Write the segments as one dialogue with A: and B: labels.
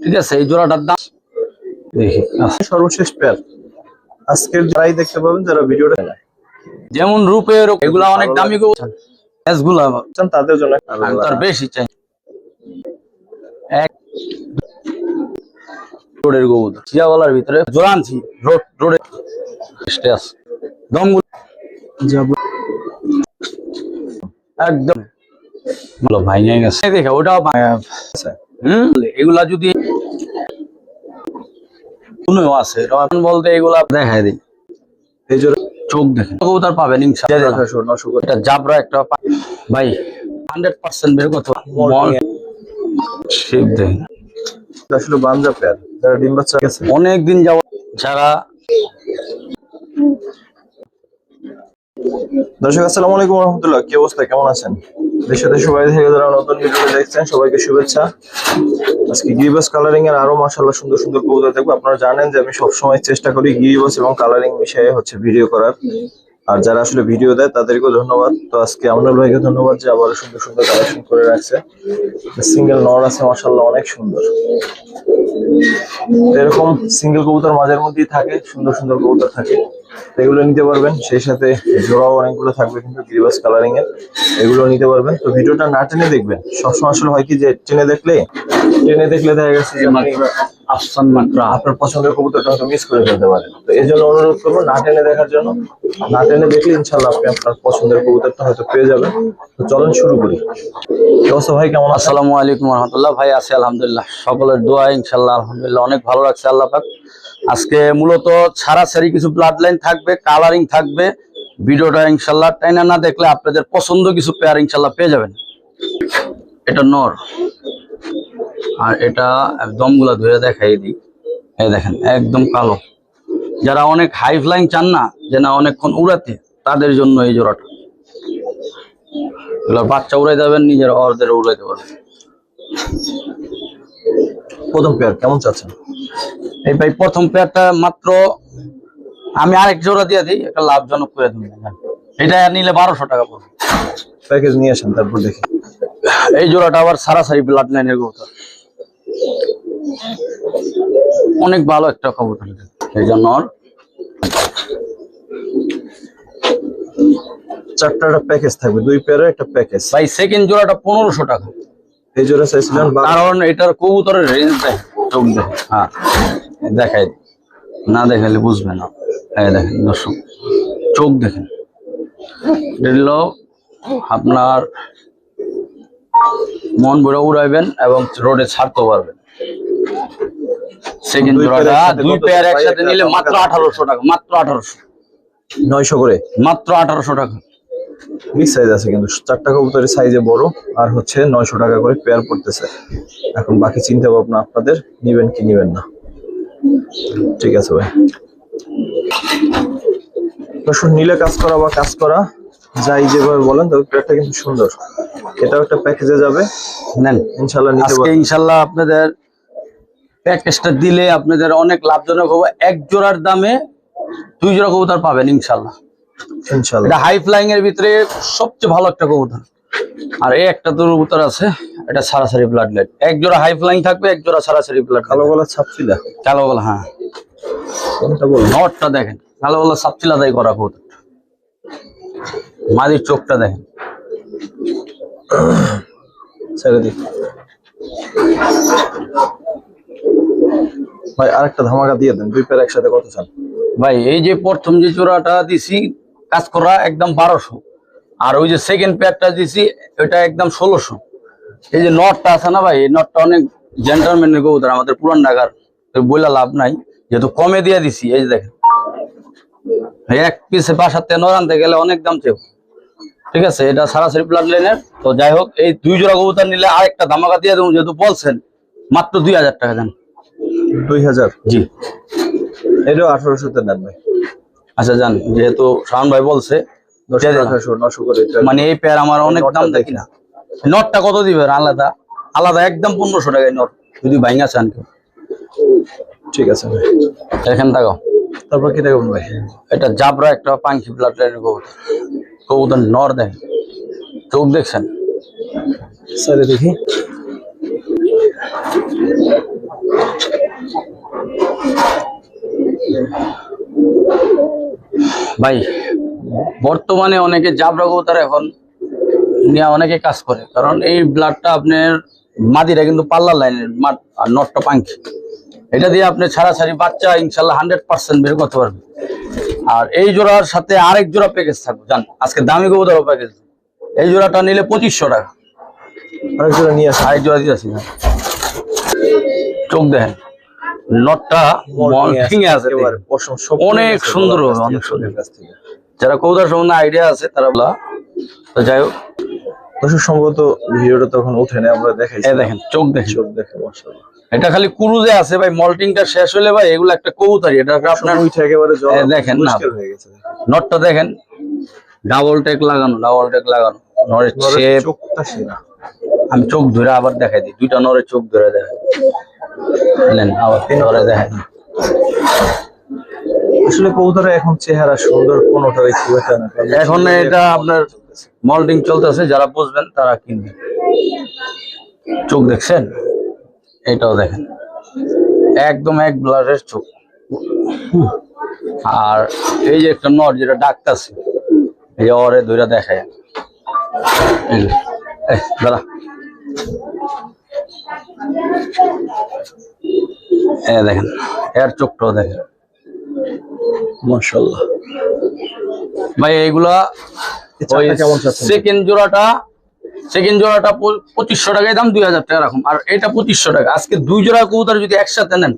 A: ঠিক আছে, এই জোড়াটার দাম দেখি
B: সর্বশেষ পেয়ার আজকের যারাই দেখতে পাবেন যারা ভিডিওটা
A: যেমন রূপের এগুলা অনেক দামি গুলা
B: তাদের জন্য
A: আমি তো আর বেশি চাই। এক রোডের কবুতর চিয়াওয়ালার ভিতরে জোড়া আনছি রোডে দমগুলো একদম ভালো ভাই নিয়ে গেছে দেখে ওটাও এগুলা যদি আছে বলতে এগুলা দেখাই দিই
B: এই জন্য
A: চোখ দেখেন কবুতর পাবেন ইনশাআল্লাহ। এটা জাবরা একটা ভাই 100% বের কথা শেপ দেখেন
B: আসলে বানজা পেয়ার যারা ডিম বাচ্চা গেছে
A: অনেক দিন যাওয়া যারা।
B: দর্শক আসসালামু আলাইকুম ওয়া রাহমাতুল্লাহ, কি অবস্থা, কেমন আছেন? দেশে দেশে বাইরে থেকে যারা নতুন ভিডিও দেখছেন সবাইকে শুভেচ্ছা। আজকে গিরিবাস কালারিং এর আরো মাশাআল্লাহ সুন্দর সুন্দর কবুতর দেখবো। আপনারা জানেন যে আমি সবসময় চেষ্টা করি গিরিবাস এবং কালারিং মিশিয়ে ভিডিও করার, আর যারা আসলে ভিডিও দেয় তাদেরকেও ধন্যবাদ। তো আজকে আমনুল ভাইকে ধন্যবাদ যে আবার সুন্দর সুন্দর কালেকশন করে রাখছে। সিঙ্গেল নর আছে মাশাআল্লাহ অনেক সুন্দর। এরকম সিঙ্গেল কবুতর মাঝের মধ্যেই থাকে, সুন্দর সুন্দর কবুতর থাকে, এগুলো নিতে পারবেন। সেই সাথে জোড়াও অনেকগুলো থাকবে কিন্তু গিরিবাস কালারিং এর, এগুলো নিতে পারবেন। তো ভিডিওটা না টেনে দেখবেন। সবসময় আসলে হয় কি যে টেনে দেখলে দেখা গেছে যে আপনার পছন্দের কবুতরটা হয়তো মিস করে ফেলতে পারেন। তো এই জন্য অনুরোধ করবো না টেনে দেখার জন্য। না টেনে দেখলে ইনশাল্লাহ আপনি আপনার পছন্দের কবুতরটা হয়তো পেয়ে যাবেন। তো চলেন শুরু করি। ভাই কেমন?
A: আসসালামু আলাইকুম ওয়া রাহমাতুল্লাহ। ভাই আছে আলহামদুলিল্লাহ, সকলের দোয়া ইনশাআল্লাহ আলহামদুলিল্লাহ অনেক ভালো লাগছে আল্লাহ পাক। আজকে মূলত ছাড়াছাড়ি কিছু ব্লাড লাইন থাকবে, কালারিং থাকবে। ভিডিওটা ইনশাআল্লাহ টাইনা না দেখলে আপনাদের পছন্দ কিছু পেয়ার ইনশাআল্লাহ পেয়ে যাবেন। এটা নর আর এটা দমগুলা ধরে দেখাই দিই। এই দেখেন একদম কালো। যারা অনেক হাই ফ্লাইং চান না, যে না অনেকক্ষণ উড়াতে, তাদের জন্য এই জোড়াটা। এগুলো বাচ্চা উড়াই যাবেন, নিজের অর্ধের উড়াইতে পারবেন।
B: প্রথম পেয়ার কেমন চাচ্ছেন?
A: এই ভাই প্রথম পেয়ারটা মাত্র আমি আরেক জোড়া দিয়ে দিই, একটা লাভজনক করে দিন। এটা নিলে 1200 টাকা পড়বে।
B: প্যাকেজ নিয়ে আসেন তারপর দেখি।
A: এই জোড়াটা আবার সারাসারি ব্লাড লাইনের কবুতর, অনেক ভালো একটা কবুতর। এই জন্য
B: চারটা প্যাকেজ থাকবে, দুই পেয়ারের একটা প্যাকেজ।
A: ভাই সেকেন্ড জোড়াটা 1500 টাকা।
B: এই জোড়া চাইছিলেন
A: কারণ এটার কবুতরের রেঞ্জ দেয়, চোখ দেয়। হ্যাঁ দেখাই, না দেখালে বুঝবে না। এই দেখেন দর্শক, চোখ দেখেন। এগুলো আপনার মন ভরে উড়াইবেন এবং রোডে ছাড়তে পারবেন। সেকেন্ড জোড়াটা দুই পেয়ার একসাথে নিলে মাত্র 1800 টাকা, মাত্র 1800।
B: 900 করে,
A: মাত্র 1800 টাকা।
B: বিগ সাইজ আছে কিন্তু চারটা কবুতরের সাইজে বড়, আর 900 টাকা করে পেয়ার পড়তেছে। এখন বাকি চিন্তা ভাবনা আপনাদের, নিবেন কি নিবেন না। ঠিক আছে ভাই, দর্শক নিলে কাজ করা বা কাজ করা যাই যেভাবে বলেন, তবে পেয়ারটা কিন্তু সুন্দর। এটাও একটা প্যাকেজে যাবে,
A: নেন
B: ইনশাআল্লাহ নিতে পারবেন।
A: ইনশাআল্লাহ আপনাদের প্যাকেজটা দিলে আপনাদের অনেক লাভজনক হবে। এক জোড়ার দামে 2 জোড়া কবুতর পাবেন ইনশাআল্লাহ।
B: ইনশাআল্লাহ
A: এটা হাই ফ্লাইং এর ভিতরে সবচেয়ে ভালো একটা কবুতর। আর এই একটা কবুতর আছে, এটা সারাসারি ব্লাড লাইন। এক জোড়া হাই ফ্লাইং থাকবে, এক জোড়া সারাসারি ব্লাড।
B: কালো গলা ছাপছিলা,
A: কালো গলা, হ্যাঁ
B: কোনটা বল?
A: নটটা দেখেন, কালো গলা ছাপছিলা দাই করা কবুতর। মাদির চোখটা দেখেন।
B: ছেড়ে দি ভাই, আরেকটা ধামাকা দিয়ে দেন। দুই পেয়ার একসাথে কত চান
A: ভাই? এই যে প্রথম যে জোড়াটা দিছি কাজ করা একদম 1200, আর ওই যে সেকেন্ড পেয়ারটা দিছি ওটা একদম 1600। এই যে নটটা আছে না ভাই, এই নটটা অনেক জেন্টলম্যানের কবুতর, আমাদের পুরান ঢাকার, বইলা লাভ নাই, যেহেতু কমে দিয়ে দিছি। এই যে দেখেন, এক পিসে বাসাতে নর আনতে গেলে অনেক দাম চেয়ে। ঠিক আছে, এটা সারাসারি ব্লাড লাইনের। তো যাই হোক, এই 2 জোড়া কবুতর নিলে আরেকটা ধামাকা দিয়ে দেবো, যেহেতু বলছেন মাত্র 2000 টাকা দেন।
B: 2000?
A: জি,
B: এটাও 1800-তে নেন ভাই।
A: আচ্ছা যান, যেহেতু শাওন ভাই বলছে
B: 900 করে।
A: মানে এই পেয়ার আমার অনেক দাম দেখি না। নটটা কত দিবেন? আলাদা আলাদা একদম 1500 টাকায় নট, যদি ভাইঙ্গা চান কেউ।
B: ঠিক আছে ভাই,
A: এখান থেকে
B: তারপর কি দেখুন ভাই?
A: এটা জাবরা একটা পাঙ্কি ব্লাড লাইনের কবুতর। কবুতর নর দেখেন, চোখ দেখছেন।
B: স্যারে দেখি,
A: ভাই বর্তমানে অনেকে জাবরা কবুতর এখন নিয়ে অনেকে কাজ করে, কারণ এই ব্লাডটা আপনার মাদিরা কিন্তু পাল্লা লাইনের আর নটটা পাঙ্খি, এটা দিয়ে আপনি ছাড়াছাড়ি বাচ্চা ইনশাল্লাহ 100% বের করতে পারবেন। আর এই জোড়ার সাথে আরেক জোড়া প্যাকেজ থাকবে, জান আজকে দামি কবুতর প্যাকেজ। এই জোড়াটা নিলে 2500 টাকা।
B: আরেক জোড়া নিয়ে আসা,
A: আরেক জোড়া দিয়েছি। চোখ দেখেন, নটটা মল্টিং এ আছে, অনেক সুন্দর, অনেক সুন্দর। যারা কবুতর সম্বন্ধে আইডিয়া আছে তারা বলা। তো যাই হোক,
B: দর্শক সম্ভবত ভিডিওটা তখন উঠে নেই, আমরা দেখাই।
A: দেখেন চোখ দেখেন,
B: চোখ দেখে মাশাআল্লাহ।
A: এটা খালি কুরুজে আছে ভাই, মল্টিংটা শেষ হলে ভাই এগুলো একটা কবুতরই, এটা আপনার
B: উঠে একেবারে
A: দেখেন না,
B: মুশকিল হয়ে গেছে।
A: নটটা দেখেন, ডাবল টেক লাগানো, নরের শেপ।
B: চোখটা সেরা।
A: আমি চোখ ধরে আবার দেখাই দিই, দুইটা নরের চোখ ধরে দেখাই নেন, আবার ধরে দেখাই।
B: আসলে কবুতরে এখন চেহারা সুন্দর কোনোটারই খুব একটা না,
A: এখন এটা আপনার মল্টিং চলতেছে, যারা বুঝবেন তারা কিনবেন। চোখ দেখছেন, এটাও দেখেন, একদম এক ব্লাডের চোখ। আর এই যে একটা নট যেটা ডাকতেছে, এই যে ওরে ধরে দেখায়, দাঁড়া, দেখেন এর চোখটাও দেখেন,
B: মাশাআল্লাহ।
A: ভাই এইগুলা
B: কেমন চাচ্ছেন?
A: সেকেন্ড জোড়াটা 2500 টাকায় দাম, 2000 টাকা রাখুন। আর এটা 2500 টাকা। আজকে দুই জোড়া কবুতর যদি একসাথে নেন,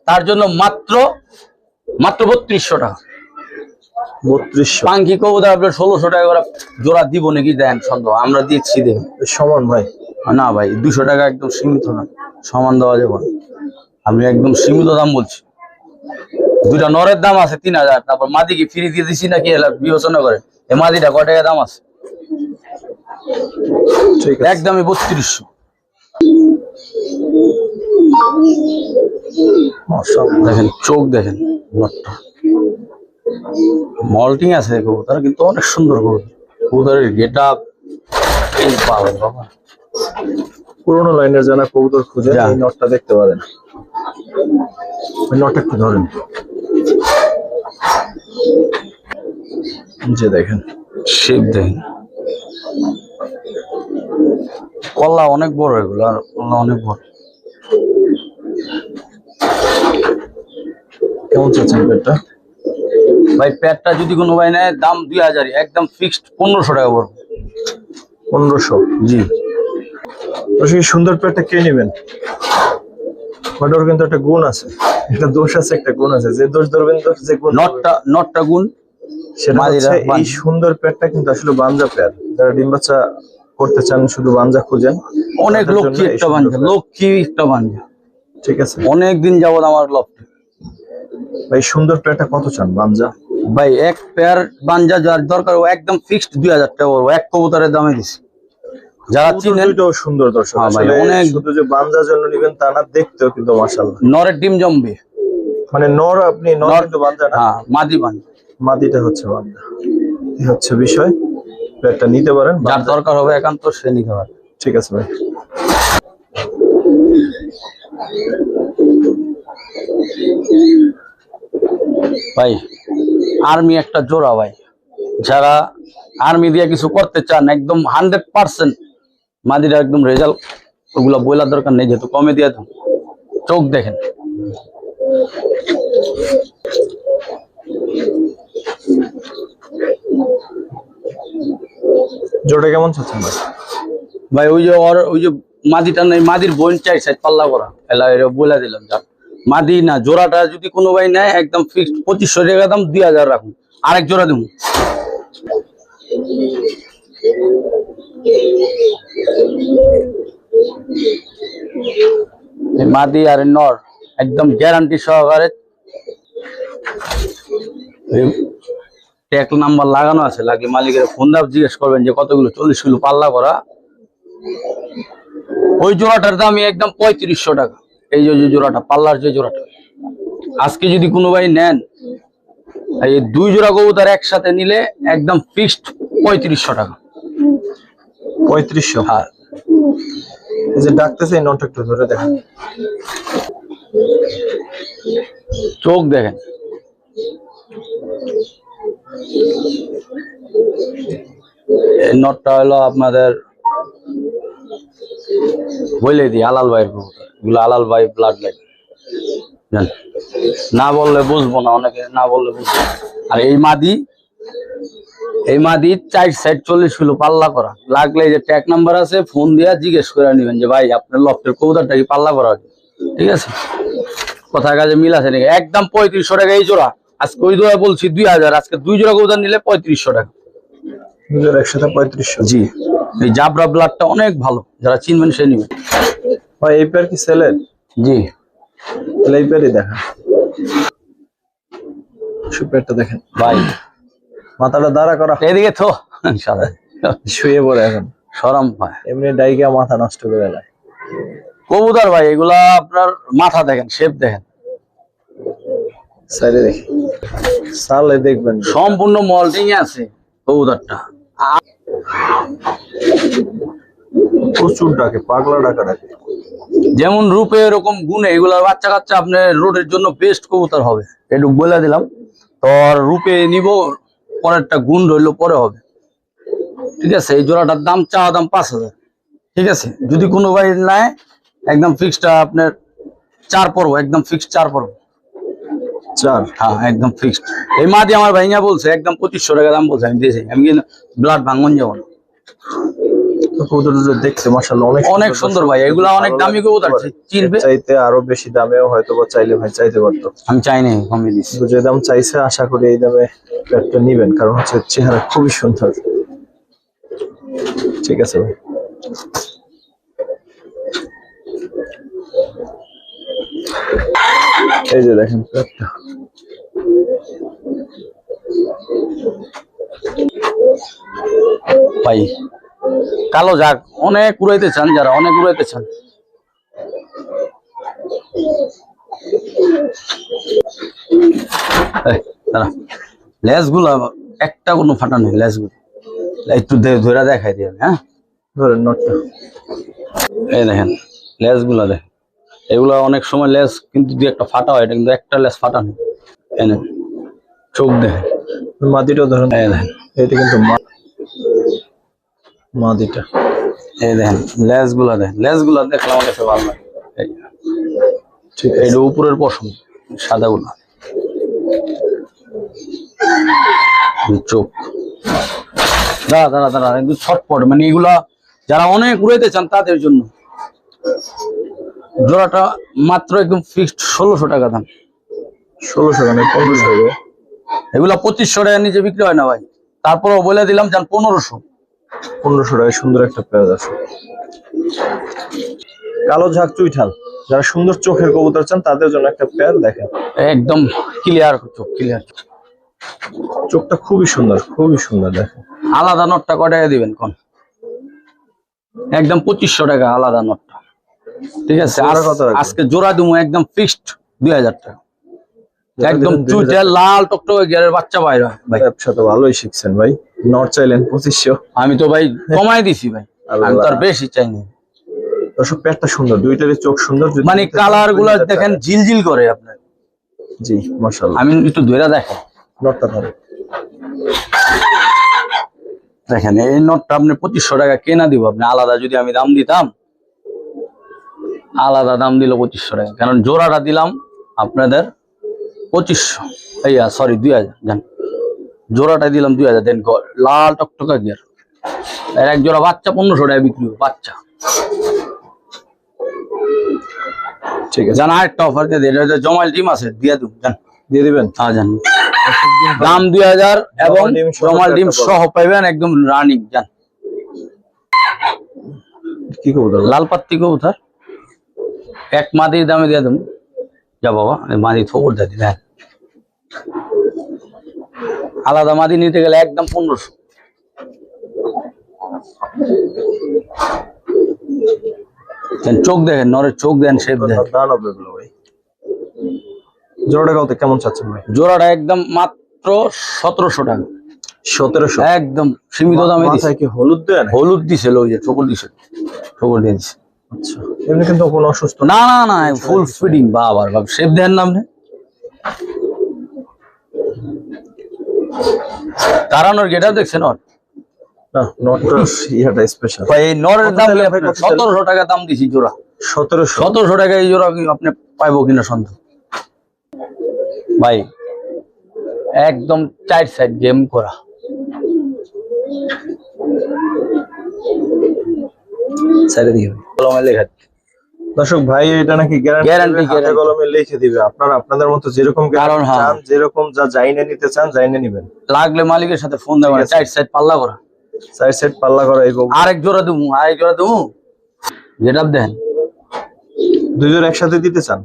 A: তার জন্য মাত্র 3200 টাকা।
B: 3200
A: পাঙ্কি কবুতর আপনার 1600 টাকা করে জোড়া দিব নাকি দেন সন্দেহ, আমরা দিচ্ছি দেখুন
B: সমান ভাই।
A: না ভাই 200 টাকা একদম সীমিত না, সমান দেওয়া যাবে না। আমি একদম সীমিত দাম বলছি। দুইটা নরের দাম আছে 3000, তারপর মাদি কি ফ্রি দিয়ে দিছি নাকি বিবেচনা করে, এই মাদিটা কয় টাকা দাম আছে?
B: ঠিক আছে,
A: একদমই 3200।
B: মাশাআল্লাহ।
A: দেখেন চোখ দেখেন, নটটা মল্টিং আছে কবুতর, কিন্তু অনেক সুন্দর কবুতর। কবুতরের গেট আপ পাওয়া বাবা।
B: পুরোনো লাইনের জানা কবুতর খুঁজে এই নটটা দেখতে পারেন। ওই নটটা একটু ধরেন, যে দেখেন
A: শেপ দেখেন, কলা অনেক বড়, এগুলো আর কলা অনেক বড়।
B: কেমন চাচ্ছেন পেটটা?
A: ভাই পেটটা যদি কোনো ভাই নেয় দাম 2000, একদম ফিক্সড 1500 টাকা পড়বে।
B: 1500?
A: জি।
B: এই সুন্দর পেটটা কে নেবেন? ওটার কিন্তু একটা গুণ আছে, একটা দোষ আছে, একটা গুণ আছে। যে দোষ ধরবেন, দোষ যে গুণ,
A: নটটা গুণ
B: সেটা হচ্ছে এই সুন্দর পেটটা কিন্তু আসলে বাঞ্জা পেট। যারা ডিম বাচ্চা করতে চান, শুধু বাঞ্জা খুঁজেন,
A: অনেক লক্ষ্মী একটা বাঞ্জা, লক্ষ্মী একটা বাঞ্জা।
B: ঠিক আছে,
A: অনেক দিন যাবত আমার লক্ষ্য।
B: ভাই সুন্দর পেটটা কত চান বাঞ্জা?
A: ভাই এক পেয়ার বাঞ্জা যার দরকার ও একদম ফিক্সড 2000 টাকা পড়বে, এক কবুতরের দামে দিছি। যারা চিনেন,
B: দুটোও সুন্দর দর্শক। আসলে শুধু যে বাঞ্জার জন্য নেবেন তা না, দেখতেও কিন্তু মাশাআল্লাহ।
A: নরের ডিম জমবে,
B: মানে নর, আপনি নর কিন্তু বাঞ্জা না,
A: হ্যাঁ মাদি বাঞ্জা,
B: মাদিটা হচ্ছে বাঞ্জা। এই হচ্ছে বিষয়। পেটটা নিতে পারেন,
A: যার দরকার হবে একান্ত সে নিতে পারে।
B: ঠিক আছে ভাই।
A: ভাই আর্মি একটা জোড়া ভাই, যারা আর্মি দিয়ে কিছু করতে চান একদম 100% মাদিরা একদম রেজাল্ট, ওগুলো বইলার দরকার নেই, যেহেতু কমে দিয়ে দাও। চোখ দেখেন,
B: জোড়া কেমন চাচ্ছেন ভাই?
A: ভাই ওই যে মাদিটা নেই, মাদির বোন 4 সাইড পাল্লা করা, এলা এটা বলে দিলাম। যাক মাদি না, জোড়াটা যদি কোনো ভাই নেয় একদম ফিক্সড 2500 টাকা দাম, 2000 রাখুন। আরেক জোড়া দেবো। মাদি আর নর একদম গ্যারান্টি সহকারে ট্যাগ নাম্বার লাগানো আছে, লাগলে মালিকের ফোন দিয়ে জিজ্ঞেস করবেন যে কতগুলো, 40 কিলো পাল্লা করা। ওই জোড়াটার দাম একদম 3500 টাকা। এই যে জোড়াটা, পাল্লার যে জোড়াটা, আজকে যদি কোনো ভাই নেন, এই দুই জোড়া কবুতর একসাথে নিলে একদম ফিক্সড 3500 টাকা।
B: 3500?
A: হ্যাঁ।
B: এই যে ডাকতেছে, এই নটটা একটু ধরে দেখেন,
A: চোখ দেখেন, এই নটটা হলো আপনাদের বলে দিই আলাল ভাইয়ের কবুতর, এগুলো আলাল ভাই ব্লাড লাইন, না বললে বুঝবো না, অনেকে না বললে বুঝবো না। আর এই মাদি 4 সাইড 40 কিলো পাল্লা করা, লাগলে এই যে ট্যাগ নাম্বার আছে, ফোন দিয়া জিজ্ঞেস করে নিবেন যে ভাই আপনার লফটের কবুতরটা কি পাল্লা করা আছে, ঠিক আছে? কথা কাজে মিল আছে নাকি? একদম 3500 টাকা এই জোড়া। আজকে ওই জোড়া বলছি 2000, আজকে 2 জোড়া কবুতর নিলে 3500 টাকা।
B: একসাথে 3500।
A: জি, এই জাবরা ব্লাডটা অনেক ভালো, যারা চিনবেন সে নিবেন।
B: ভাই এই পেয়ার কি সেলের?
A: জি,
B: তাহলে এই পেয়ারই দেখা, পেয়ারটা দেখেন
A: ভাই
B: মাথাটা দাঁড়া করা,
A: এদিকে তো ইনশাআল্লাহ
B: শুয়ে পড়ে এখন
A: শরম পায়
B: এমনি ডাইগা মাথা নষ্ট করে দেয়
A: কবুতর ভাই। এগুলা আপনার মাথা দেখেন, শেপ দেখেন,
B: সাইডে দেখি সালে দেখবেন
A: সম্পূর্ণ মল্টিং আছে কবুতরটা।
B: প্রচুর ডাকে, পাগলা ডাকা ডাকে।
A: যেমন রূপে এরকম গুণে এগুলার বাচ্চা কাচ্চা আপনার রোডের জন্য বেস্ট কবুতর হবে, একটু বলে দিলাম। তো রূপে নিব, পরেরটা গুণ রইলো পরে হবে, ঠিক আছে? এই জোড়াটার দাম চাওয়া দাম 5000, ঠিক আছে? যদি কোনো ভাই নেয় একদম ফিক্সড আপনার 4 পড়বো, একদম ফিক্সড 4 পড়বো।
B: 4?
A: হ্যাঁ, একদম ফিক্সড। এই মাদি আমার ভাইয়া বলছে একদম 2500 টাকা দাম বলছে, আমি দিয়েছি। আমি কিন্তু ব্লাড ভাঙন যাবো না।
B: কবুতরটা দেখতে মাশাআল্লাহ
A: অনেক সুন্দর ভাই, এগুলা অনেক দামি কবুতর, চিনবে।
B: চাইতে আরো বেশি দামেও হয়তো বা চাইলে ভাই চাইতে পারতো,
A: আমি চাই নাই, কমিয়ে দিচ্ছি।
B: যে দাম চাইছে আশা করি এই দামে একটা নিবেন, কারণ হচ্ছে চেহারা খুবই সুন্দর। ঠিক আছে ভাই, এই যে দেখেন একটা
A: ভাই কালো যাক, অনেক উড়াইতে চান যারা, অনেক উড়াইতে চান। লেস গুলা একটা কোনো ফাটা নেই, লেস গুলো একটু ধরে দেখাই দিই আমি। হ্যাঁ,
B: ধরেন নটটা,
A: এই দেখেন লেস গুলা দেখেন, এগুলা অনেক সময় লেস কিন্তু দুই একটা ফাটা হয়, এটা কিন্তু একটা লেস ফাটা নেই। এনে চোখ দেখেন,
B: মাদিটাও ধরেন,
A: এই দেখেন,
B: এটা কিন্তু মাদিটা,
A: এই দেখেন লেস গুলা দেখেন, লেস গুলা দেখলে আমার কাছে ভালো লাগে।
B: ঠিক
A: এটা উপরের পশম সাদা গুলা, চোখ দাঁড়া দাঁড়া দাঁড়া একটু ছটপট, মানে এগুলা যারা অনেক উড়াইতে চান তাদের জন্য। জোড়াটা মাত্র একদম ফিক্সড 1600 টাকা দাম।
B: 1600 টাকা, 1500 টাকা।
A: এগুলা 2500 টাকার নিচে বিক্রি হয় না ভাই, তারপরও বলে দিলাম যান 1500।
B: 1500 টাকায় সুন্দর একটা পেয়ার আছে। কালো ঝাঁক চুইঠাল, যারা সুন্দর চোখের কবুতর চান তাদের জন্য একটা পেয়ার দেখেন,
A: একদম ক্লিয়ার চোখ, ক্লিয়ার
B: চোখটা খুবই সুন্দর, খুবই সুন্দর। দেখেন
A: আলাদা নটটা কয় টাকা দিবেন কোন? একদম 2500 টাকা আলাদা নটটা, ঠিক আছে? আজকে জোড়া দিমু একদম ফিক্সড 2000 টাকা, একদম চুইঠাল লাল টকটকে গিয়ারের বাচ্চা বাইরে হয় ভাই।
B: ব্যবসা তো ভালোই শিখছেন ভাই, নট চাইলেন 2500,
A: আমি তো ভাই কমাই দিছি ভাই, আমি তো আর বেশি চাইনি।
B: দর্শক পেয়ারটা সুন্দর, দুইটারই চোখ সুন্দর,
A: মানে কালার গুলা দেখেন জিলজিল করে আপনার।
B: জি মাশাআল্লাহ,
A: আমি একটু ধরে দেখেন
B: নটটা ধরে
A: দেখেন, এই নটটা আপনি 2500 টাকা কেনা দিব আপনি, আলাদা যদি আমি দাম দিতাম, আলাদা দাম দিল 2500 টাকা, কারণ জোড়াটা দিলাম আপনাদের 2500, এইয়া সরি 2000, জান জোড়াটা দিলাম 2000 দেন। লাল টকটকা গিয়ার এর এক জোড়া বাচ্চা 1500 টাকা বিক্রি হবে বাচ্চা।
B: ঠিক আছে,
A: জান আরেকটা অফার দিয়ে দিই, এটা জমাইল ডিম আছে দিয়ে দিব, জান
B: দিয়ে দিবেন।
A: হ্যাঁ জান, দাম 2000 এবং জমাল ডিম সহ পাইবেন একদম রানিং। জান
B: কি কবুতর?
A: লাল পাত্তি কবুতর, এক মাদির দামে দিয়ে দেবো। যা বাবা মাদি থোবর দিয়ে দিলেন, আলাদা মাদি নিতে গেলে একদম 1500। চোখ দেখেন, নরের চোখ দেন, শেপ দেন।
B: জোড়াটা কত কেমন চাচ্ছেন ভাই?
A: জোড়াটা একদম মাত্র 1700 টাকা।
B: 1700
A: একদম সীমিত দামে দিছে।
B: কি হলুদ দেন?
A: হলুদ দিছে, ওই যে ঠোকর দিছে, ঠোকর দিয়ে দিছে।
B: আচ্ছা, এমনি কিন্তু কোনো অসুস্থ
A: না না না, ফুল ফিডিং। বাবার বাবা শেপ দেন না আপনি, তারানোর গেটা দেখছেন ওর?
B: না নটটা ইয়াটা স্পেশাল।
A: ভাই এই নরের
B: কত
A: দাম
B: দিলেন ভাই, কত দিলেন?
A: 1700 টাকা দাম দিছি জোড়া।
B: 1700।
A: 1700 টাকা এই জোড়া কি আপনি পাইবো কিনা সন্দেহ ভাই। একদম 4 সাইড গেম করা। সাইডে দিও কলমে লেখা।
B: দর্শক ভাই এটা নাকি গ্যারান্টি
A: Guarantee।
B: কলমে লিখে দিবে। আপনারা আপনাদের মতো যেরকম
A: কারণ হ্যাঁ।
B: চান, যেরকম যা জাইনে নিতে চান জাইনে নেবেন।
A: লাগলে মালিকের সাথে ফোন দেবেন।
B: ঠিক আছে।
A: 4 সাইড পাল্লা করা।
B: 4 সেট পাল্লা করা এই কবুতর।
A: আরেক জোড়া দেবো, আরেক জোড়া দেবো। যেটা দেন
B: 2 জোড়া একসাথে দিতে চান?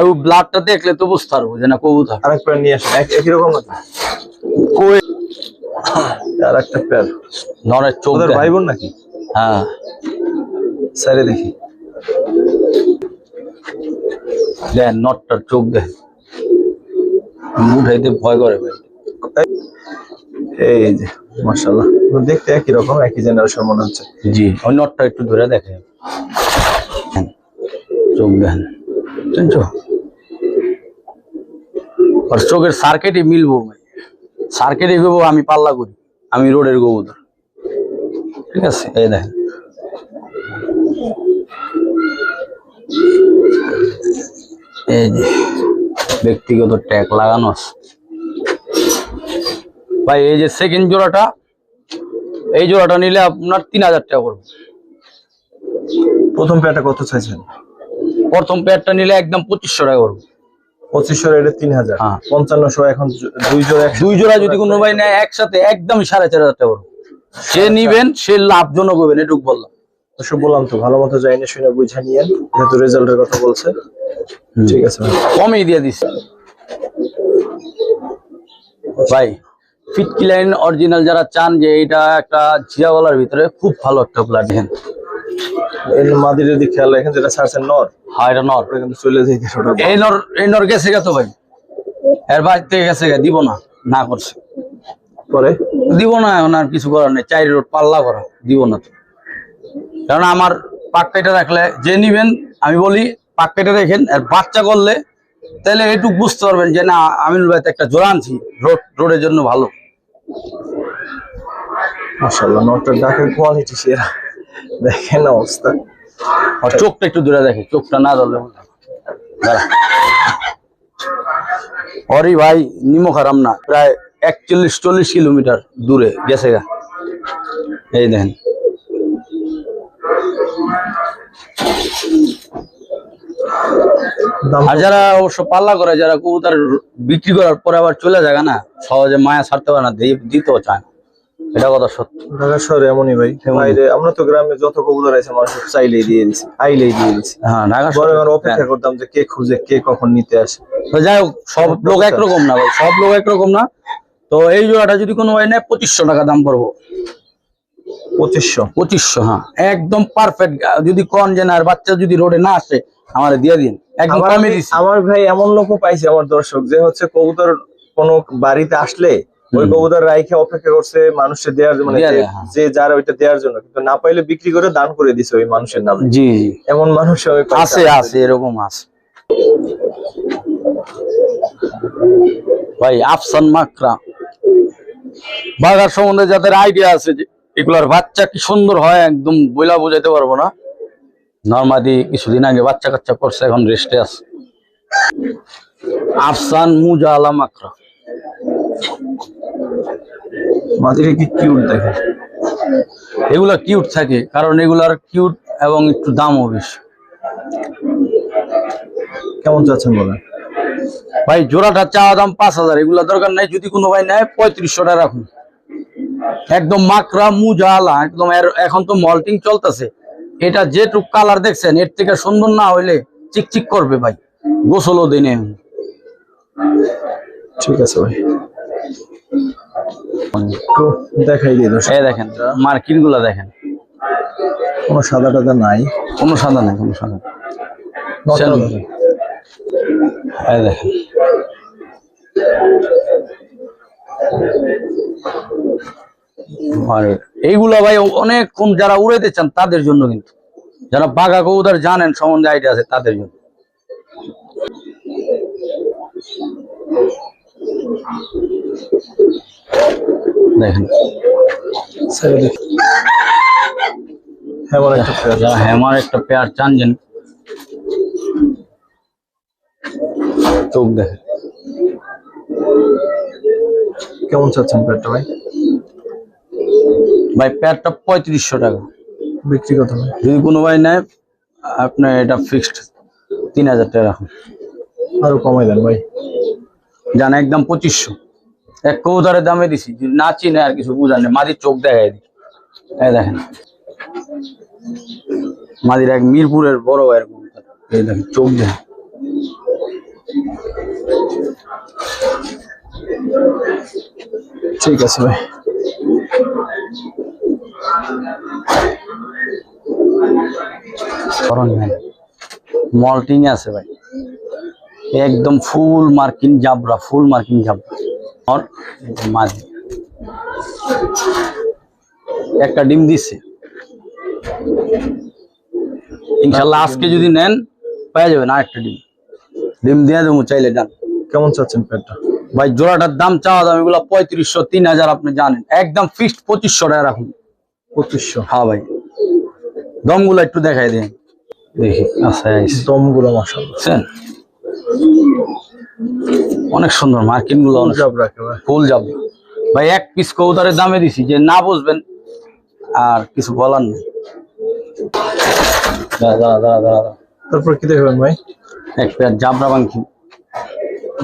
A: ওই ব্লাডটা দেখলে তো বুঝতে পারবো যে না কবুতর।
B: আরেক পেয়ার নিয়ে আসেন, একই রকম নাকি?
A: কই
B: আর একটা পেয়ার
A: নরের চোখ
B: ওদের
A: দেখেন।
B: ভাই বোন নাকি?
A: হ্যাঁ
B: সাইডে দেখি।
A: দেন নটটার চোখ দেখেন। উঠাইতে ভয় করে ভাই।
B: এই যে মাশাআল্লাহ, দেখতে একই রকম, একই জেনারেশন মনে হচ্ছে।
A: জি ওই নটটা একটু ধরে দেখে। চোখ দেখেন শুনছো? আর চোখের সার্কিটই মিলবো ভাই। সার্কিটে ভেবো আমি পাল্লা করি, আমি রোডের কবুতর। ঠিক আছে এই দেখেন। এই যে ব্যক্তিগত ট্যাগ লাগানো আছে ভাই। এই যে সেকেন্ড জোড়াটা, এই জোড়াটা নিলে আপনার 3000 টাকা পড়বে।
B: প্রথম পেয়ারটা কত চাইছেন?
A: প্রথম পেয়ারটা নিলে একদম 2500 টাকা পড়বে।
B: 2500 এটা 3000।
A: হ্যাঁ।
B: 5500 এখন 2 জোড়া
A: দুই জোড়া যদি কোনো ভাই নেয় একসাথে একদম 4500 টাকা পড়বে। সে নিবেন সে লাভজনক হবেন, এটুকু বললাম।
B: অবশ্য বললাম তো, ভালো মতো জাইনে শুনে বুঝে নিয়েন, যেহেতু রেজাল্টের কথা বলছে। ঠিক আছে ভাই।
A: কমই দিয়ে দিস ভাই। ফিটকি লাইন অরিজিনাল যারা চান যে এটা একটা জিয়াওয়ালার ভিতরে খুব ভালো একটা প্লাট দেখেন।
B: এই মাদির দিকে খেয়াল রাখেন, যেটা ছাড়ছেন নর,
A: হ্যাঁ এটা নর।
B: ওটা কিন্তু চলে যাইতে ওটা।
A: এই নর গেছে গেতো ভাই, এর বাইর থেকে গেছে গে, দিব না, না করছে
B: পরে
A: দিব না। এখন আর কিছু করার নেই, 4 রোড পাল্লা করা, দিব না তো। কারণ আমার পাকটাইটা রাখলে যে নিবেন, আমি বলি পাকটাইটা রেখেন। আর বাচ্চা করলে তাহলে এটুক বুঝতে পারবেন যে না আমিনুল ভাই তো একটা জোড়া আনছি, রোডের জন্য ভালো।
B: মাশাআল্লাহ, নরটার ডাকের কোয়ালিটি সেরা। দেখেন অবস্থা।
A: আর চোখটা একটু দূরে দেখে, চোখটা না ধরলে অরি ভাই নিমো খারাম না, প্রায় 41-40 কিলোমিটার দূরে গেছে গা। এই দেখেন
B: দাম
A: আর যারা অবশ্য পাল্লা করে, যারা কবুতর বিক্রি করার পরে আবার চলে যায় না, সহজে মায়া ছাড়তে পারে না, দিতেও চায় না। এটা কথা সত্য।
B: ঢাকা শহরে এমনই ভাই। বাইরে আমরা তো গ্রামে যত কবুতর আছে মানুষ চাইলেই দিয়ে দিছি, আইলেই দিয়ে দিছি।
A: হ্যাঁ ঢাকা
B: বড় আমরা অপেক্ষা করতাম যে কে খুঁজে, কে কখন নিতে আসে।
A: তো যাই হোক, সব লোক একরকম না ভাই, সব লোক একরকম না। তো এই জোড়াটা যদি কোনো ভাই নেয় 2500 টাকা দাম পড়বো। 2500 হ্যাঁ একদম পারফেক্ট। যদি কন যে না আর বাচ্চা যদি রোডে না আসে আমার দিয়ে দিন, একদম কমে দিছি।
B: আমার ভাই এমন লোকও পাইছে আমার দর্শক, যে হচ্ছে কবুতর কোন বাড়িতে আসলে ওই কবুতর রাইখে অপেক্ষা করছে মানুষের দেওয়ার জন্য, মানে যে যার ওইটা দেওয়ার জন্য, কিন্তু না পাইলে বিক্রি করে দান করে দিছে ওই মানুষের নামে।
A: জি
B: এমন মানুষ আমি পাইছি।
A: আছে আছে এরকম আছে ভাই। আফসান মাকড়া বাঘার সম্বন্ধে যাদের আইডিয়া আছে যে এগুলার বাচ্চা কি সুন্দর হয়, একদম বইলা বোঝাইতে পারবো না। নরমাদি কিছুদিন আগে বাচ্চা কাচ্চা করছে, এখন রেস্টে আছে। আফসান মুজা আলা মাকড়া
B: মাঝিরে কি কিউট দেখে।
A: এগুলা কিউট থাকে, কারণ এগুলার কিউট এবং একটু দামও বেশি।
B: কেমন চাচ্ছেন বলেন
A: ভাই? জোড়াটা চাওয়া দাম 5000, এগুলা দরকার নাই। যদি কোনো ভাই নেয় 3500 টাকা রাখুন। একদম মাকড়া মুজা আলা একদম। এখন তো মল্টিং চলতেছে, এটা যেটুক কালার দেখছেন এর থেকে সুন্দর না হইলে চিকচিক করবে ভাই, গোসলও দিনে।
B: ঠিক আছে ভাই, একটু দেখাই দিই দর্শক।
A: এই দেখেন মার্কিন গুলা দেখেন,
B: কোনো সাদা টাদা নাই,
A: কোনো সাদা নেই, কোনো সাদা। এই দেখেন আর এইগুলা ভাই অনেকক্ষণ যারা উড়াইতে চান তাদের জন্য, কিন্তু যারা বাঘা কবুতর জানেন সম্বন্ধে আইডিয়া আছে তাদের জন্য। দেখেন
B: স্যার দেখি হ্যামার একটা পেয়ার।
A: যারা হ্যামার একটা পেয়ার চান যেন চোখ দেখেন
B: কেমন চাচ্ছেন পেয়ারটা ভাই?
A: ভাই পেয়ারটা 3500 টাকা।
B: বিক্রি কত ভাই?
A: যদি কোনো ভাই নেয় আপনার এটা ফিক্সড 3000 টাকা রাখুন।
B: আরো কমাই দেন ভাই।
A: জান একদম 2500। এক কবুতরের দামে দিছি, যদি না চিনে আর কিছু বুঝার নেই। মাদির চোখ দেখাই দিই, এই দেখেন মাদির এক মিরপুরের বড় ভাইয়ের কবুতর। এই দেখেন চোখ দেখেন।
B: ঠিক আছে ভাই।
A: মল্টিং আছে ভাই, একদম ফুল মার্কিং জাবরা, ফুল মার্কিং জাবরা। আর মাদি একটা ডিম দিচ্ছে, ইনশাল্লাহ আজকে যদি নেন পেয়ে যাবেন আরেকটা ডিম। ডিম দিয়ে দেবো চাইলে যান।
B: কেমন চাচ্ছেন পেয়ারটা?
A: ভাই জোড়াটার দাম চাওয়া দাম এগুলো 3500 3000 আপনি জানেন, একদম ফিক্সড 2500 টাকা রাখুন।
B: 2500?
A: হ্যাঁ ভাই, দমগুলো একটু দেখাই দেন দেখি। আচ্ছা
B: দমগুলো মাশাআল্লাহ
A: অনেক সুন্দর, মার্কিন গুলো অনেক
B: জাব রাখে ভাই।
A: ফুল যাবে ভাই। এক পিস কবুতরের দামে দিছি, যে না বুঝবেন আর কিছু বলার নেই। দাঁড়া
B: তারপর কি দেখবেন ভাই?
A: এক পেয়ার জাবরা পাখি,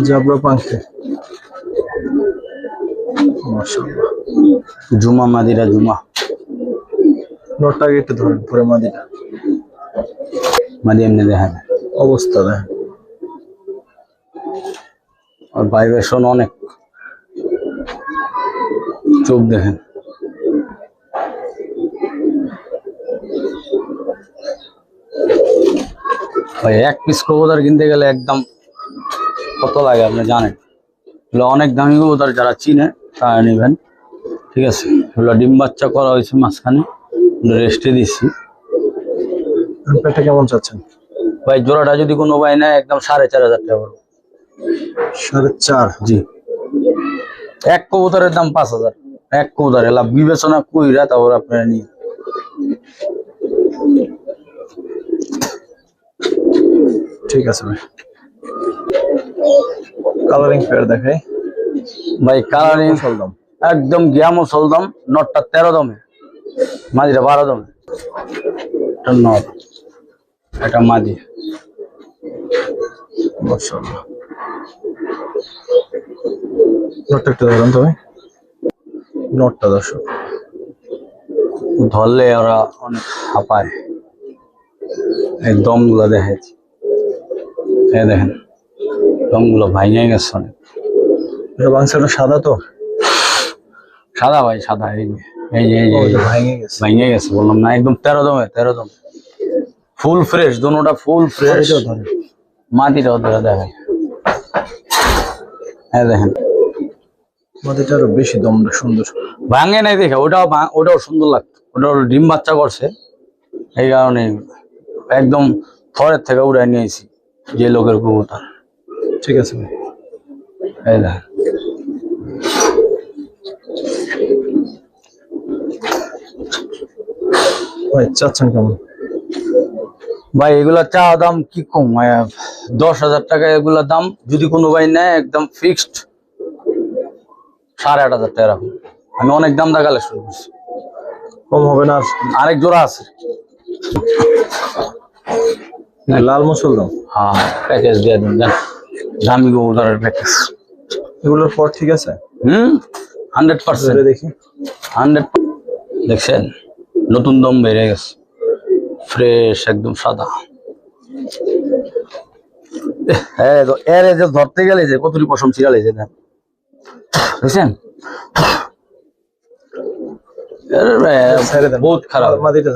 B: জাবরা পাখি মাশাআল্লাহ।
A: জুমা মাদিরা জুমা।
B: নটটা আগে একটু ধরেন, পরে মাদিটা।
A: মাদি এমনি দেখা যায়
B: অবস্থা দেখেন,
A: আর ভাইব্রেশন অনেক। চোখ দেখেন, ভাই এক পিস কবুতর কিনতে গেলে একদম কত লাগে আপনি জানেন। এগুলো অনেক দামি কবুতর, যারা চিনে তারা নেবেন। ঠিক আছে, এগুলো ডিম বাচ্চা করা হয়েছে মাঝখানে, রেস্টে দিচ্ছি।
B: পেয়ারটা কেমন চাচ্ছেন
A: ভাই জোড়াটা যদি কোনো ভাই নেয় একদম 4500 টাকা পড়বে।
B: 4.5?
A: জি, এক কবুতরের দাম 5000। এক কবুতর এলা বিবেচনা কইরা তারপর আপনারা নিয়ে।
B: ঠিক আছে ভাই। কালারিং পেয়ার দেখাই
A: ভাই। কালারিং
B: চলদাম
A: একদম গিয়ামো চলদাম। নটটা 13 দমে, মাদিটা 12 দমে। এটা নট, এটা মাদি
B: মাশাআল্লাহ। নটটা একটু ধরেন তো ভাই। নটটা দর্শক
A: ধরলে ওরা অনেক হাঁপায়। এই দমগুলো দেখাচ্ছি, এই দেখেন দমগুলো ভাইঙে গেছে অনেক।
B: এটা বাংসাটা সাদা তো?
A: সাদা ভাই সাদা। এই যে এই যে এই যে
B: ভাঙে গেছে।
A: ভাইঙে গেছে বললাম না, একদম 13 দমে 13 দম। ফুল ফ্রেশ, দোনোটা ফুল ফ্রেশ। মাটিটাও ধরে দেখায়, হ্যাঁ দেখেন
B: মাটিটা আরো বেশি দমটা সুন্দর।
A: ভাঙে নাই দেখে, ওটাও সুন্দর লাগতো। ওটা ডিম বাচ্চা করছে, এই কারণে একদম থরের থেকে উড়াই নিয়েছি যে লোকের কবুতর।
B: ঠিক আছে ভাই।
A: এই দেখেন
B: ভাই চাচ্ছেন কেমন?
A: ভাই এগুলা চা দাম কি কম, 10,000 টাকা এগুলা দাম। যদি কোনো ভাই নেয় একদম ফিক্সড 8,500 টাকা রাখুন। আমি অনেক দাম দা কালেকশন করছি,
B: কম হবে না?
A: আরেক জোড়া আছে।
B: লাল মুসলদম?
A: হ্যাঁ, প্যাকেজ দিয়ে দিন জান, দামি কবুতরের প্যাকেজ।
B: এগুলোর পর ঠিক আছে?
A: 100%
B: দেখি।
A: 100 দেখছেন, নতুন দম বেড়ে গেছে, ফ্রেশ একদম সাদা। হ্যাঁ, এর যে ধরতে গেলে যে কতটি পশম ছিড়ালে যে দেন, বুঝছেন? বহুত খারাপ,
B: মাদিটা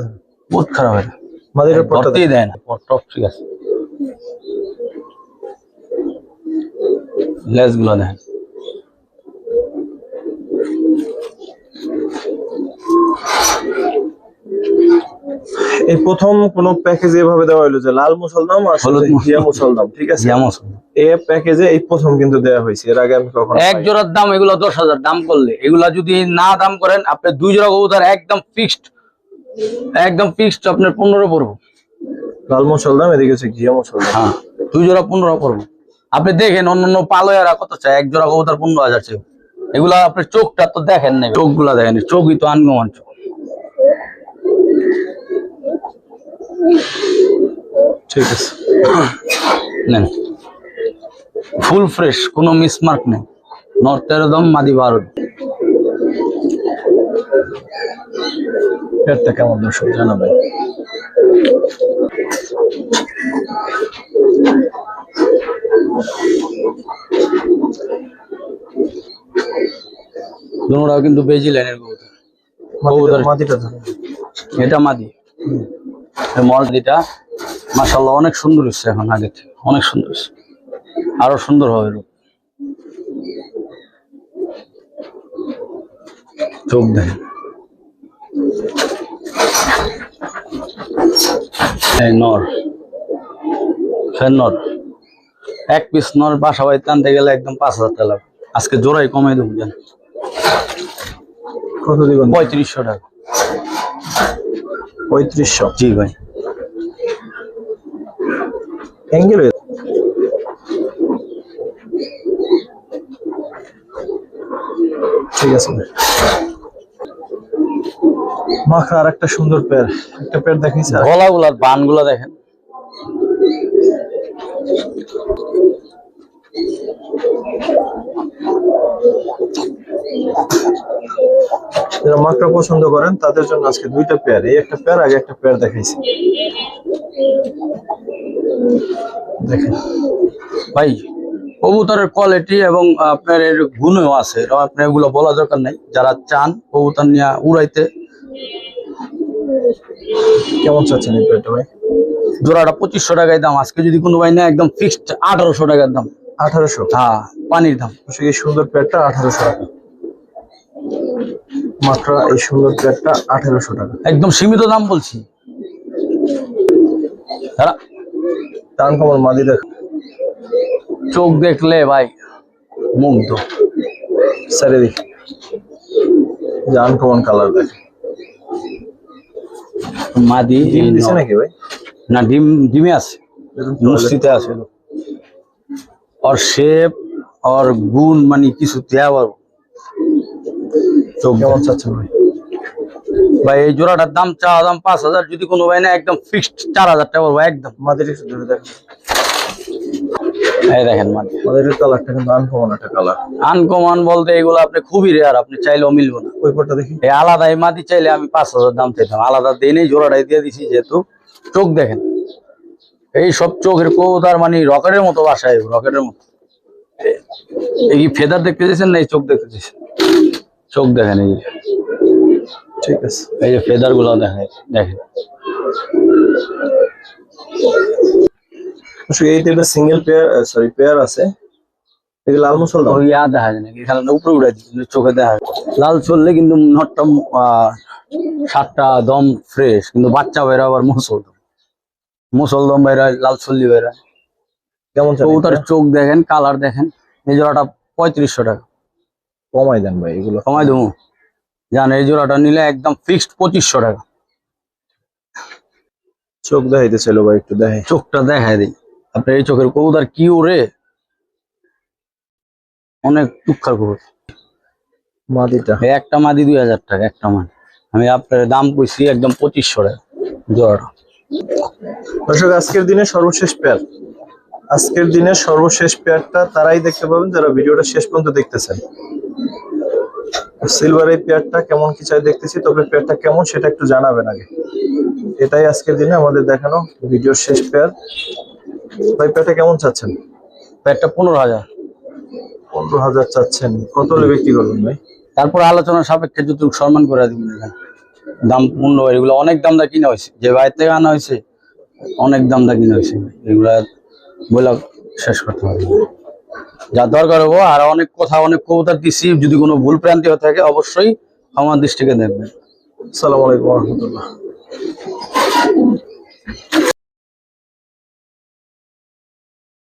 A: বহুত খারাপ হয়।
B: মাদিটার পরটা
A: ধরতেই দেয় না, টপ ঠিক আছে। লেজ গুলো দেখেন,
B: এই প্রথম কোন প্যাকেজে এভাবে দেওয়া হলো যে লাল মুসলদম আর
A: হলুদ
B: ঘিয়া মুসলদম, ঠিক আছে? এই প্যাকেজে এই প্রথম কিন্তু দেওয়া হয়েছে, এর আগে আমি কখনো
A: এক জোড়ার দাম এগুলো 10,000 দাম করলে, এগুলা যদি না দাম করেন আপনি 2 জোড়া কবুতর একদম ফিক্সড আপনার 15 পড়বো।
B: লাল মুসলদম, এদিকে হচ্ছে ঘিয়া মুসলদম।
A: হ্যাঁ 2 জোড়া 15 পড়বো। আপনি দেখেন অন্যান্য পালয়ারা কত চায়, এক জোড়া কবুতর 15,000 চাই। এগুলা আপনার চোখটা তো দেখেন না, চোখগুলা দেখেন, চোখই তো আনকমন চোখ।
B: ঠিক আছে,
A: নেন ফুল ফ্রেশ, কোনো মিসমার্ক নেই, নর্থের দম মাদি 12।
B: পেয়ারটা কেমন দর্শক জানাবেন।
A: দুটোটাও কিন্তু বেজি লাইনের কবুতর।
B: মাটিটা ধরুন,
A: এটা মাদি, মলদিটা মাশাআল্লাহ অনেক সুন্দর হচ্ছে, এখন আগে থেকে অনেক সুন্দর হচ্ছে, আরো সুন্দর হবে রূপ। চোখ দেখেন, এই নর, নর এক পিস নর বাসা বাড়িতে আনতে গেলে একদম 5,000 টাকা লাগবে। আজকে জোড়াই কমাই দেবো, জান
B: কত দিবেন?
A: 3500 টাকা।
B: 3500?
A: জি ভাই।
B: অ্যাঙ্গেল ঠিক আছে। মাখা আর একটা সুন্দর পেয়ার, একটা পেয়ার দেখিস।
A: গলাগুলার বানগুলা দেখেন,
B: যারা মাকড়া পছন্দ করেন তাদের জন্য আজকে দুইটা পেয়ার, এই একটা পেয়ার, আগে একটা পেয়ার দেখাইছি। দেখেন
A: ভাই কবুতরের কোয়ালিটি এবং আপনার এর গুণও আছে, আপনার এগুলো বলা দরকার নেই। যারা চান কবুতর নিয়ে উড়াইতে।
B: কেমন চাচ্ছেন এই পেয়ারটা ভাই?
A: জোড়াটা 2500 টাকায় দাম। আজকে যদি কোনো ভাই না, একদম ফিক্সড 1800 টাকার দাম।
B: 1800?
A: হ্যাঁ, পানির দাম।
B: এই সুন্দর পেয়ারটা 1800 টাকা মাত্র, এই সুন্দর পেয়ারটা 1800 টাকা,
A: একদম সীমিত দাম বলছি।
B: টান কমল মাদি দেখ,
A: চোখ দেখলে ভাই মুগ্ধ।
B: চারিদিক জান কমন কালার দেখ।
A: মাদি
B: ডিম দিছে নাকি ভাই?
A: না, ডিমে আছে, মুস্তিতে আছে। और शेप और गुण মানে কিছু দেওয়া পারবো।
B: কেমন চাচ্ছেন ভাই?
A: ভাই এই জোড়াটার দাম চাওয়া দাম 5,000, যদি কোনো ভাই না একদম ফিক্সড 4,000 টাকা পারবো একদম।
B: মাদির ধরে দেখ,
A: এই দেখেন মাদি,
B: মাদির কালারটা কিন্তু আনকমন একটা কালার।
A: আনকমন বলতে এগুলো আপনি খুবই রেয়ার, আপনি চাইলেও মিলবো না।
B: ওই পরটা দেখি,
A: এই আলাদা এই মাদি চাইলে আমি 5,000 দাম চাইতাম, আলাদা দিয়ে নেই, জোড়াটাই দিয়ে দিছি। যেহেতু চোখ দেখেন, এই সব চোখের কবুতর মানে রকেটের মতো বাসায়, রকেটের মতো। এই ফেদার দেখতে চাইছেন না, এই চোখ দেখতে চাইছেন? চোখ দেখেন, এই
B: ঠিক আছে,
A: এই যে ফেদার গুলো দেখেন, দেখেন।
B: এই তিনটা সিঙ্গেল পেয়ার, সরি পেয়ার আছে। এগুলো লাল মুসলমান,
A: ওই দেখা যায় না, এখানে উপরে উড়াই দিচ্ছি, চোখে দেখা যায়। লাল চললে কিন্তু নটটা 7টা দম ফ্রেশ, কিন্তু বাচ্চা বেরা আবার মুসলদম বেরা, লাল চল্লি বেরা।
B: কেমন
A: কবুতর চোখ দেখেন, কালার দেখেন। এই জোড়াটা 3500 টাকা।
B: কমাই দেন ভাই, এগুলো
A: কমাই দেবো জান। এই জোড়াটা নিলে একদম ফিক্সড 2500 টাকা।
B: চোখ দেখাইতে ছিল ভাই, একটু দেখাই,
A: চোখটা দেখাই দিই আপনার। এই চোখের কবুতর কি ওরে, অনেক টুকখার কবুতর।
B: মাদিটা
A: একটা মাদি 2000 টাকা, একটা মাদি। আমি আপনার দাম কইছি একদম 2500 টাকা জোড়াটা।
B: দর্শক আজকের দিনে সর্বশেষ পেয়ার, আজকের দিনের সর্বশেষ পেয়ারটা তারাই দেখতে পাবেন যারা ভিডিওটা শেষ পর্যন্ত দেখতেছেন। সিলভার এই পেয়ারটা কেমন কি চাই দেখতেছি, তবে পেয়ারটা কেমন সেটা একটু জানাবেন আগে। এটাই আজকের দিনে আমাদের দেখানো ভিডিওর শেষ পেয়ার। ভাই পেয়ারটা কেমন চাচ্ছেন?
A: পেয়ারটা 15,000।
B: 15,000 চাচ্ছেন, কত হলে বিক্রি করবেন ভাই?
A: তারপর আলোচনা সাপেক্ষে যতটুকু সম্মান করে দিবেন। দাম পূর্ণ, এগুলো অনেক দাম দা কিনা হয়েছে, যে বাইরে থেকে আনা হয়েছে অনেক দাম দা কিনা হয়েছে। এগুলা বলে শেষ করতে হবে, যা দরকার হবো। আর অনেক কথা, অনেক কবুতর দিচ্ছি, যদি কোনো ভুল প্রান্তি হয়ে থাকে অবশ্যই আমার দৃষ্টিকে দেখবেন।
B: আসসালামু আলাইকুম ওয়া রাহমাতুল্লাহ।